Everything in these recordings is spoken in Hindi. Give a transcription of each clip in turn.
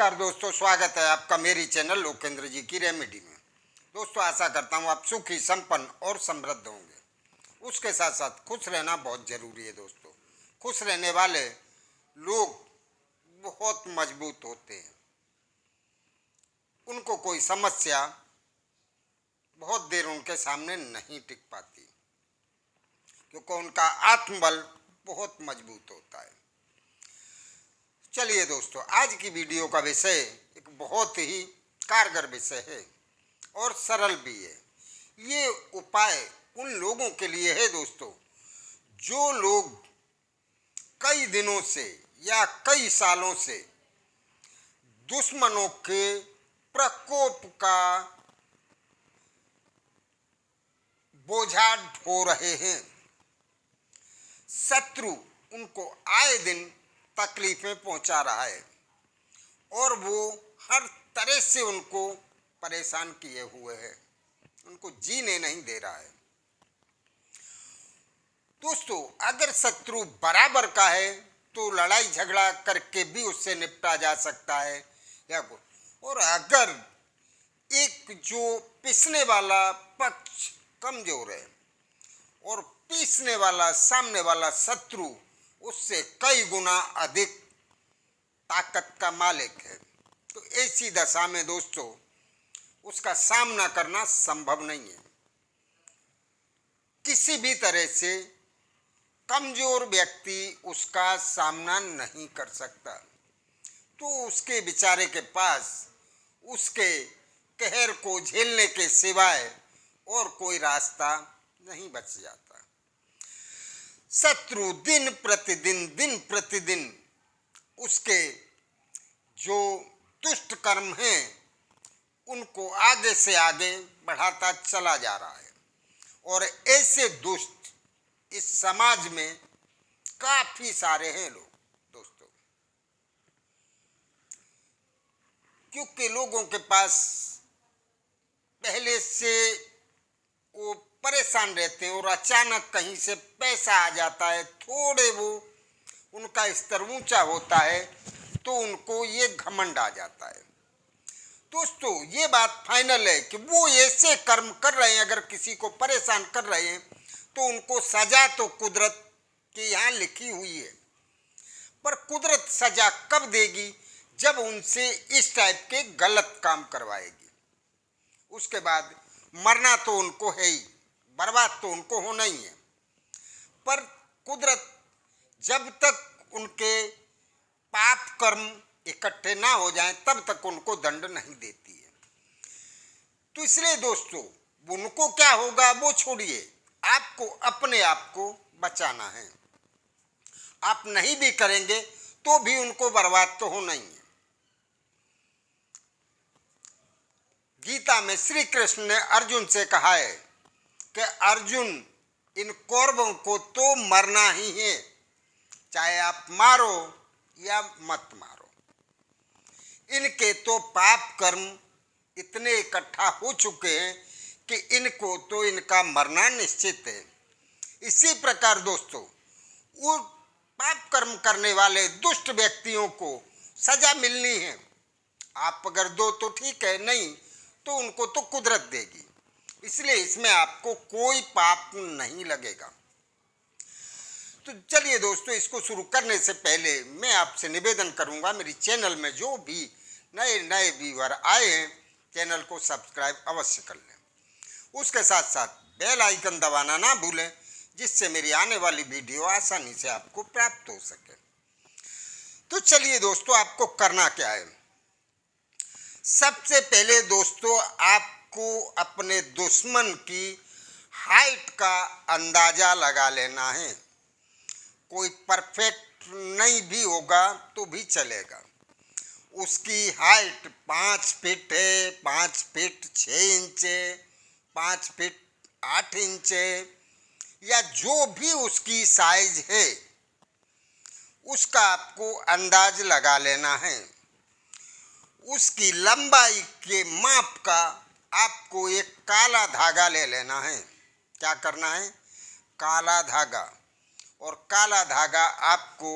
नमस्कार दोस्तों, स्वागत है आपका मेरी चैनल लोकेंद्र जी की रेमेडी में। दोस्तों, आशा करता हूँ आप सुखी, संपन्न और समृद्ध होंगे। उसके साथ साथ खुश रहना बहुत जरूरी है दोस्तों। खुश रहने वाले लोग बहुत मजबूत होते हैं। उनको कोई समस्या बहुत देर उनके सामने नहीं टिक पाती, क्योंकि उनका आत्मबल बहुत मजबूत होता है। चलिए दोस्तों, आज की वीडियो का विषय एक बहुत ही कारगर विषय है और सरल भी है। ये उपाय उन लोगों के लिए है दोस्तों, जो लोग कई दिनों से या कई सालों से दुश्मनों के प्रकोप का बोझा ढो रहे हैं। शत्रु उनको आए दिन तकलीफें पहुंचा रहा है और वो हर तरह से उनको परेशान किए हुए है, उनको जीने नहीं दे रहा है। दोस्तों, अगर शत्रु बराबर का है तो लड़ाई झगड़ा करके भी उससे निपटा जा सकता है और अगर एक जो पिसने वाला पक्ष कमजोर है और पीसने वाला सामने वाला शत्रु उससे कई गुना अधिक ताकत का मालिक है, तो ऐसी दशा में दोस्तों उसका सामना करना संभव नहीं है। किसी भी तरह से कमजोर व्यक्ति उसका सामना नहीं कर सकता, तो उसके बेचारे के पास उसके कहर को झेलने के सिवाय और कोई रास्ता नहीं बच जाता। शत्रु दिन प्रतिदिन उसके जो दुष्ट कर्म हैं उनको आगे से आगे बढ़ाता चला जा रहा है और ऐसे दुष्ट इस समाज में काफी सारे हैं लोग दोस्तों, क्योंकि लोगों के पास पहले से वो परेशान रहते हैं और अचानक कहीं से पैसा आ जाता है, थोड़े वो उनका स्तर ऊंचा होता है तो उनको ये घमंड आ जाता है। दोस्तों, ये बात फाइनल है कि वो ऐसे कर्म कर रहे हैं, अगर किसी को परेशान कर रहे हैं तो उनको सजा तो कुदरत के यहाँ लिखी हुई है, पर कुदरत सजा कब देगी? जब उनसे इस टाइप के गलत काम करवाएगी। उसके बाद मरना तो उनको है ही, बर्बाद तो उनको होना ही है, पर कुदरत जब तक उनके पाप कर्म इकट्ठे ना हो जाएं तब तक उनको दंड नहीं देती है। तो इसलिए दोस्तों, उनको क्या होगा वो छोड़िए, आपको अपने आप को बचाना है। आप नहीं भी करेंगे तो भी उनको बर्बाद तो होना ही है। गीता में श्री कृष्ण ने अर्जुन से कहा है कि अर्जुन, इन कौरवों को तो मरना ही है, चाहे आप मारो या मत मारो। इनके तो पाप कर्म इतने इकट्ठा हो चुके हैं कि इनको तो इनका मरना निश्चित है। इसी प्रकार दोस्तों, वो पाप कर्म करने वाले दुष्ट व्यक्तियों को सजा मिलनी है। आप अगर दो तो ठीक है, नहीं तो उनको तो कुदरत देगी। इसलिए इसमें आपको कोई पाप नहीं लगेगा। तो चलिए दोस्तों, इसको शुरू करने से पहले मैं आपसे निवेदन करूंगा, मेरी चैनल में जो भी नए व्यूअर आए हैं चैनल को सब्सक्राइब अवश्य कर लें। उसके साथ साथ बेल आइकन दबाना ना भूलें, जिससे मेरी आने वाली वीडियो आसानी से आपको प्राप्त हो सके। तो चलिए दोस्तों, आपको करना क्या है। सबसे पहले दोस्तों, आपको अपने दुश्मन की हाइट का अंदाजा लगा लेना है। कोई परफेक्ट नहीं भी होगा तो भी चलेगा। उसकी हाइट 5 फीट है, 5 फीट 6 इंच है, 5 फीट 8 इंच है, या जो भी उसकी साइज है उसका आपको अंदाज लगा लेना है। उसकी लंबाई के माप का आपको एक काला धागा ले लेना है। क्या करना है? काला धागा। और काला धागा आपको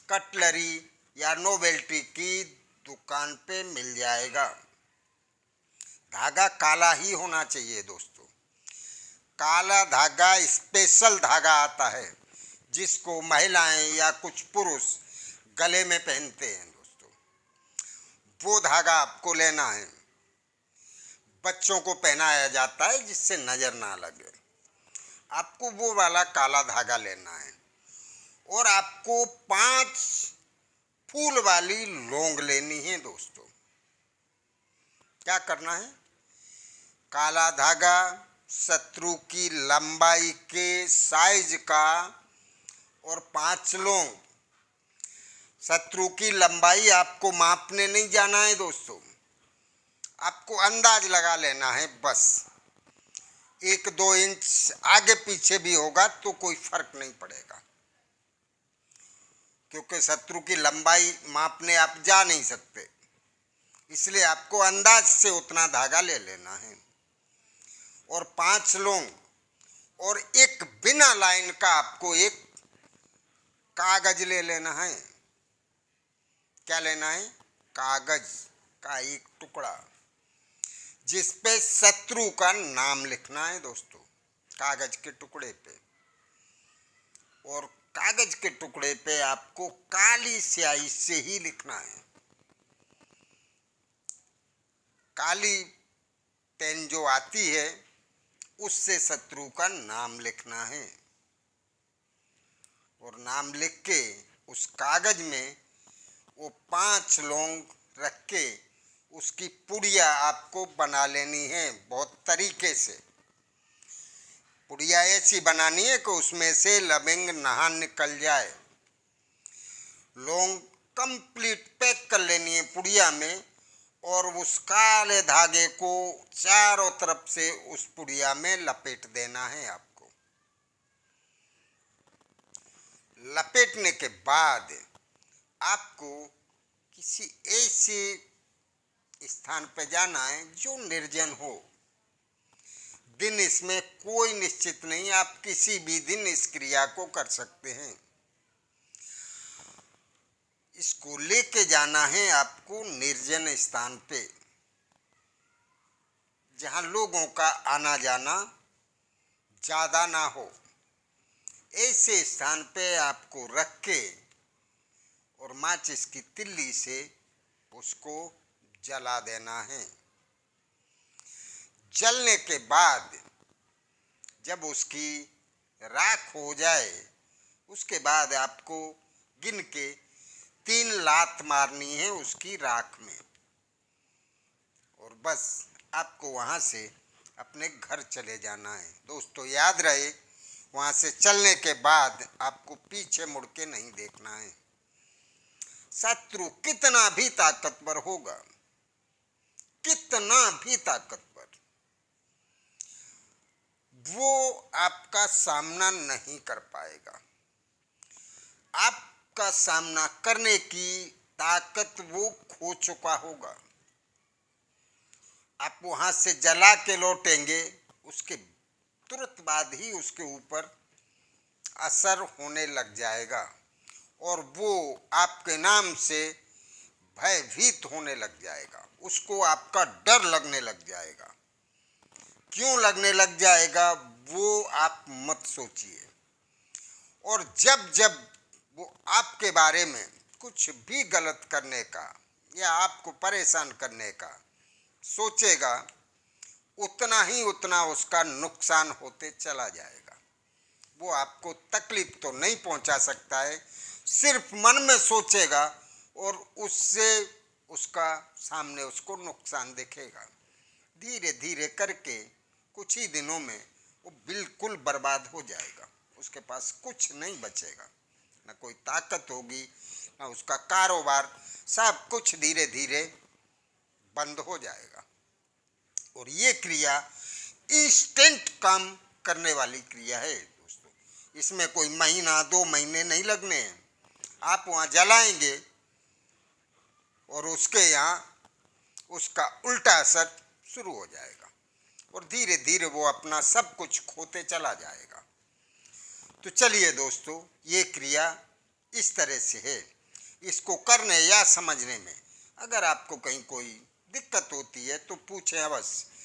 कटलरी या नोवेल्टी की दुकान पे मिल जाएगा। धागा काला ही होना चाहिए दोस्तों। काला धागा स्पेशल धागा आता है जिसको महिलाएं या कुछ पुरुष गले में पहनते हैं दोस्तों। वो धागा आपको लेना है। बच्चों को पहनाया जाता है जिससे नजर ना लगे। आपको वो वाला काला धागा लेना है और आपको 5 फूल वाली लौंग लेनी है दोस्तों। क्या करना है? काला धागा शत्रु की लंबाई के साइज का और 5 लौंग। शत्रु की लंबाई आपको मापने नहीं जाना है दोस्तों, आपको अंदाज लगा लेना है बस। 1-2 इंच आगे पीछे भी होगा तो कोई फर्क नहीं पड़ेगा, क्योंकि शत्रु की लंबाई मापने आप जा नहीं सकते। इसलिए आपको अंदाज से उतना धागा ले लेना है और 5 लौंग और एक बिना लाइन का आपको एक कागज ले लेना है। क्या लेना है? कागज का एक टुकड़ा जिस पे शत्रु का नाम लिखना है दोस्तों, कागज के टुकड़े पे। और कागज के टुकड़े पे आपको काली स्याही से ही लिखना है। काली पेन जो आती है उससे शत्रु का नाम लिखना है और नाम लिख के उस कागज में वो 5 लौंग रख के उसकी पुड़िया आपको बना लेनी है बहुत तरीके से। पुड़िया ऐसी बनानी है कि उसमें से लविंग नहा निकल जाए। लौंग कंप्लीट पैक कर लेनी है पुड़िया में और उस काले धागे को चारों तरफ से उस पुड़िया में लपेट देना है आपको। लपेटने के बाद आपको किसी ऐसे स्थान पर जाना है जो निर्जन हो। दिन इसमें कोई निश्चित नहीं, आप किसी भी दिन इस क्रिया को कर सकते हैं। इसको लेके जाना है आपको निर्जन स्थान पे जहां लोगों का आना जाना ज्यादा ना हो। ऐसे स्थान पे आपको रख के और माचिस की तिल्ली से उसको जला देना है। जलने के बाद जब उसकी राख हो जाए उसके बाद आपको गिन के 3 लात मारनी है उसकी राख में और बस आपको वहां से अपने घर चले जाना है। दोस्तों याद रहे, वहां से चलने के बाद आपको पीछे मुड़ के नहीं देखना है। शत्रु कितना भी ताकतवर होगा, कितना भी ताकतवर, वो आपका सामना नहीं कर पाएगा। आपका सामना करने की ताकत वो खो चुका होगा। आप वहां से जला के लौटेंगे, उसके तुरंत बाद ही उसके ऊपर असर होने लग जाएगा और वो आपके नाम से भयभीत होने लग जाएगा। उसको आपका डर लगने लग जाएगा। क्यों लगने लग जाएगा वो आप मत सोचिए। और जब जब वो आपके बारे में कुछ भी गलत करने का या आपको परेशान करने का सोचेगा, उतना उसका नुकसान होते चला जाएगा। वो आपको तकलीफ तो नहीं पहुंचा सकता है, सिर्फ मन में सोचेगा और उससे उसका सामने उसको नुकसान दिखेगा। धीरे धीरे करके कुछ ही दिनों में वो बिल्कुल बर्बाद हो जाएगा। उसके पास कुछ नहीं बचेगा, न कोई ताकत होगी, न उसका कारोबार, सब कुछ धीरे धीरे बंद हो जाएगा। और ये क्रिया इंस्टेंट काम करने वाली क्रिया है दोस्तों। इसमें कोई महीना 2 महीने नहीं लगने हैं। आप वहाँ जलाएंगे और उसके यहाँ उसका उल्टा असर शुरू हो जाएगा और धीरे धीरे वो अपना सब कुछ खोते चला जाएगा। तो चलिए दोस्तों, ये क्रिया इस तरह से है। इसको करने या समझने में अगर आपको कहीं कोई दिक्कत होती है तो पूछें अवश्य।